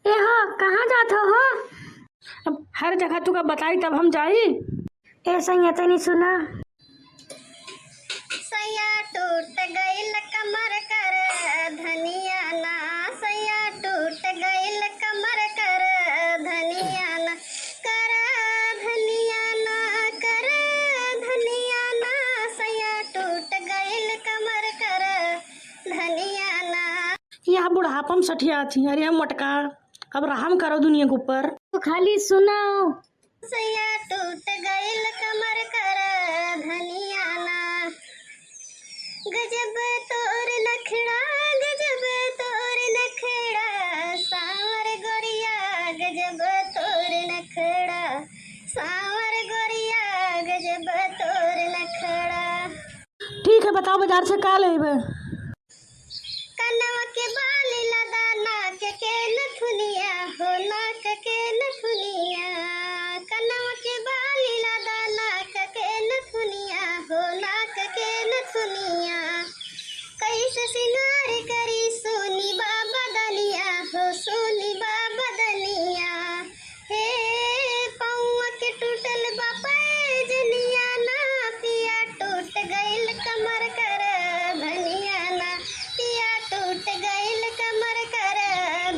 ए हो कहाँ जात हो? अब हर जगह तुका बताई तब हम जाई। ए सैया तनी सुना। सैया टूट गइल कमर कर धनिया ना, सैया टूट गइल कमर कर धनिया ना, कर धनिया ना, कर धनिया ना, सैया टूट गइल कमर कर धनिया ना। यह बुढ़ापम सठिया थी। अरे मोटका अब रहम करो दुनिया के ऊपर। तो खाली सुनाओ। सैया टूट गइल कमर कर धनिया ना, गजब तोर नखड़ा, गजब तोर नखड़ा, सावर गोरिया गजब तोर नखड़ा, सावर गोरिया गजब तोर नखड़ा। ठीक है बताओ बाजार से का लेबे? कनवा के बाली लदा, नाक के नथुनिया हो, नाक के नथुनिया, कनवा के बाली लदा, नाक के नथुनिया हो, नाक के नथुनिया, कैसे सिंगार करी सोनी बाबा दनिया हो, सोनी बाबा दनिया, हे पौवा के टूटल बापा जनिया ना, पिया टूट गइल कमर कर धनिया ना, पिया टूट गइल कमर कर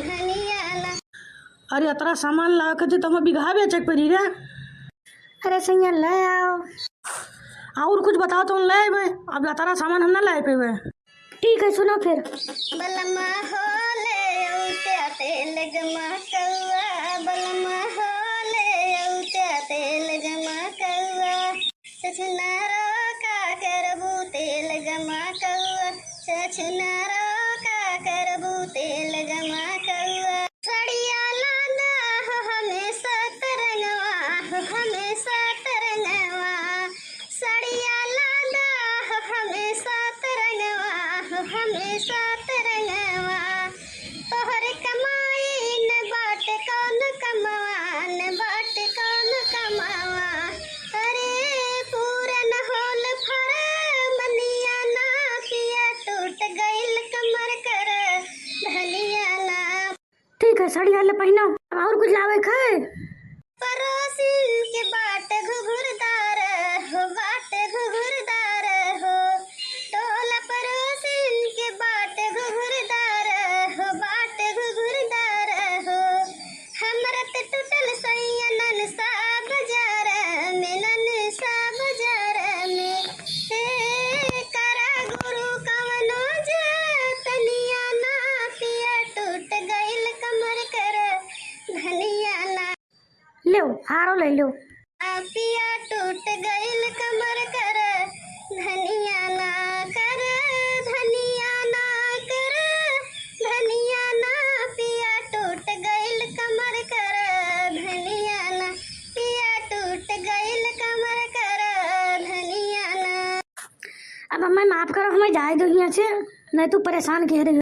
धनिया ना। अरे अतरा सामान ला के जे तुम बिघा बेचे के पड़ी रे। अरे सैया ले आओ। और कुछ बताओ तो ले आबे। अब अतरा सामान हम ना ला पेबे। ठीक है सुनो फिर। बलमा होले उते तेल गमा कौआ, बलमा होले उते तेल गमा कौआ, छछनारो का करबू तेल गमा कौआ, छछनारो का करबू तेल गमा कौआ। सड़िया लादा हो हमेशा तरंगवा, हो हमेशा तरंगवा, सड़िया लादा हो हमेशा तरंगवा, हो हमेशा तरंगवा, तोहर कमाई न बाट कौन कमावा, न बाट कौन कमावा, अरे पूरन होल फर मनिया ना, पिया टूट गइल कमर कर धनिया ना। ठीक है साड़ी वाले पहनो। अब और कुछ लावे खाए? पड़ोसिन के बाट घुघुरदार हो, बाट घुघुरदार हो, टोला पड़ोसिन के बाट घुघुरदार हो, बाट घुघुरदार हो, हमरा ते टूटल सैया ननसा बाजार में, ननसा बाजार में, हे करा गुरु कवनो जतनिया ना, पिया टूट गइल कमर कर धनिया ना, लो हारो ले लो। पिया टूट गइल कमर कर धनिया ना, कर धनिया ना, कर धनिया ना, पिया टूट गइल कमर कर धनिया ना, पिया टूट गइल कमर कर धनिया ना। अब हमें माफ करो, हमें जाए दो यहाँ से, नहीं तू परेशान कह रही हो।